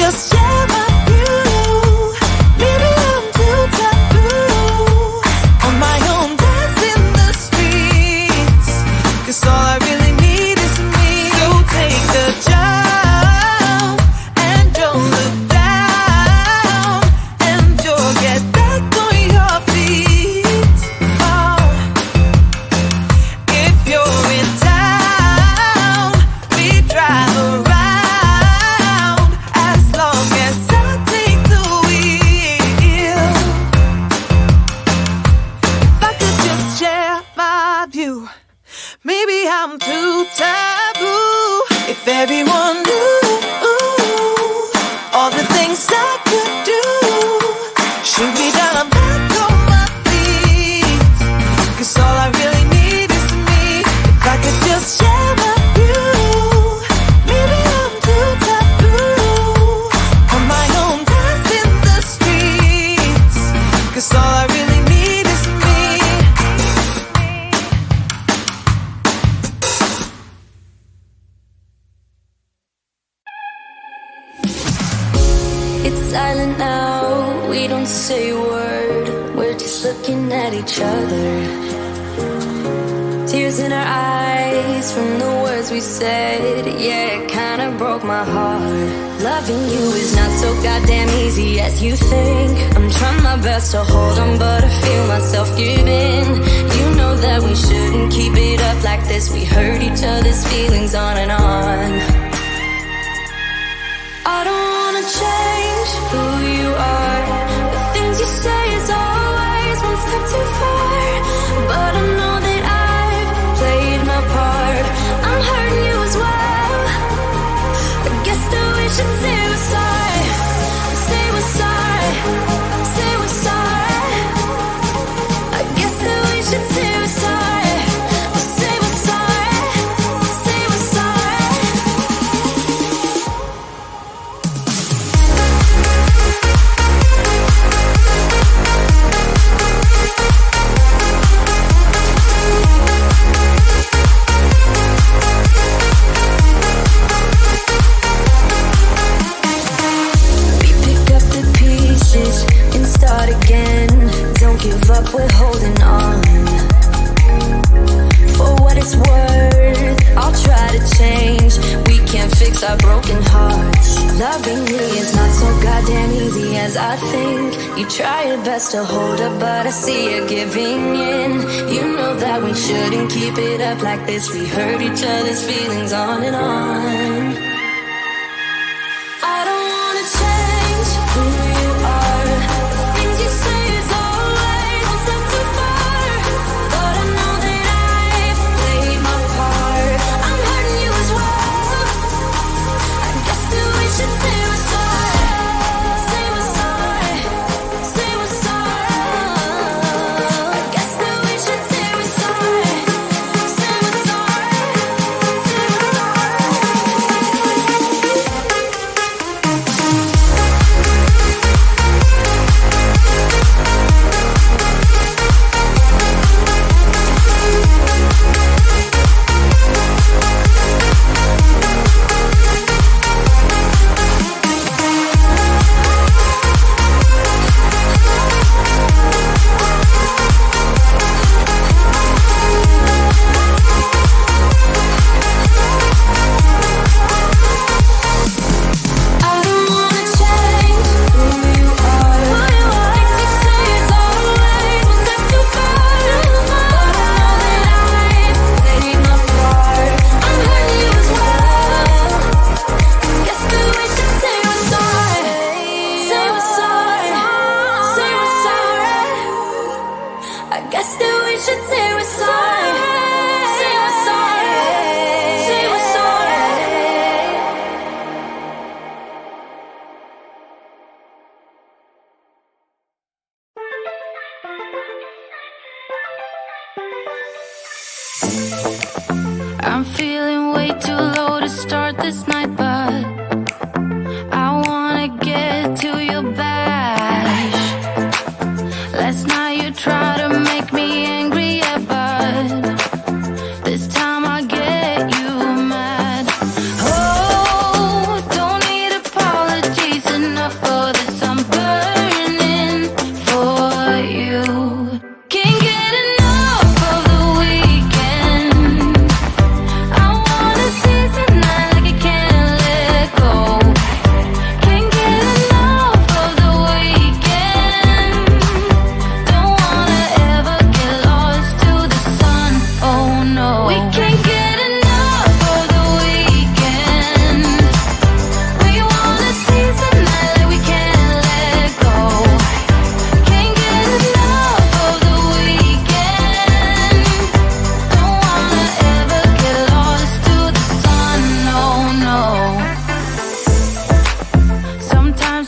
just share my view. Maybe I'm too taboo. On my own, dance in the streets. 'Cause all I really need is me. So take the jump and don't look down. And you'll get back on your feet. Oh, if you're in town, we drive around. As long as I take the wheel. If I could just share my view. Maybe I'm too taboo. If everyone knew all the things I could do, shoot me down, I'm back on my feet. 'Cause all I really need is me. If I could just share my view. Maybe I'm too taboo. On my own, dance in the streets. 'Cause all I really need is me. It's silent now, we don't say a word. We're just looking at each other. Tears in our eyes from the words we said. Yeah, it kinda broke my heart. Loving you is not so goddamn easy as you think. I'm trying my best to hold on, but I feel myself giving. You know that we shouldn't keep it up like this. We hurt each other's feelings on and on. I don't wanna change who you are. The things you say is always one step too far. But I know that I've played my part. I'm hurting you as well. I guess that we should say we're sorry. Say we're sorry. Say we're sorry. I guess that we should say we're sorry. Say we're sorry. Say we're sorry. We pick up the pieces and start again. Don't give up, we're holding on. For what it's worth, I'll try to change. We can't fix our broken hearts. Loving me is not so goddamn easy as I think. You try your best to hold up, but I see you giving in. You know that we shouldn't keep it up like this. We hurt each other's feelings on and on. I don't wanna change who you are. The things you say is always one step too far. But I know that I've played my part. I'm hurting you as well. I guess that we should say we're sorry. Say we're sorry. Say we're sorry. I guess that we should say we're sorry. Say we're sorry.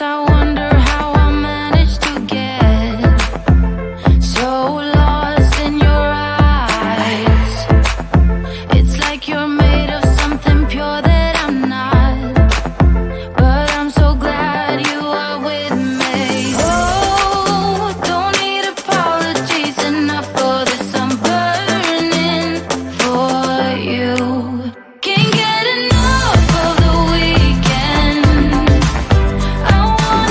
Sometimes I wonder how I managed to get so lost in your eyes. It's like you're made of something pure that I'm not, but I'm so glad you are with me. Oh, don't need apologies enough for this. I'm burning for you. Can't get enough of the weekend. I wanna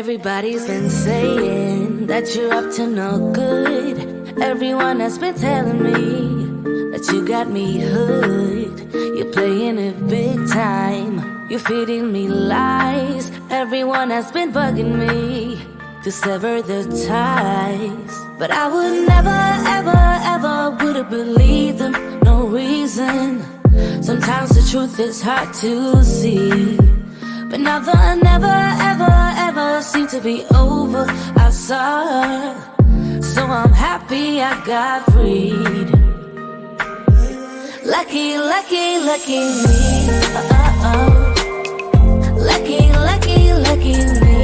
Everybody's been saying that you're up to no good. Everyone has been telling me that you got me hooked. You're playing it big time. You're feeding me lies. Everyone has been bugging me to sever the ties. But I would never, ever, ever would have believed them. No reason. Sometimes the truth is hard to see. But now the never, ever, ever seem to be over. I saw her, so I'm happy I got freed. Lucky, lucky, lucky me. Lucky, lucky, lucky me.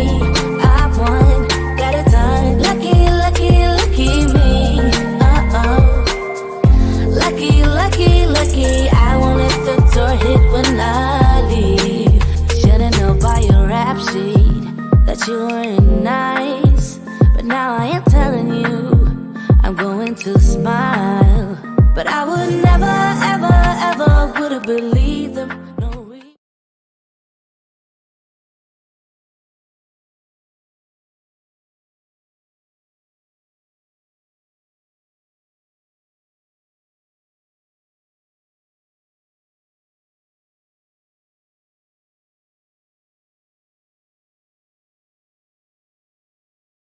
I won, got it done. Lucky, lucky, lucky me. Lucky, lucky, lucky. I won't let the door hit when I leave. Should've known by your rap sheet that you weren't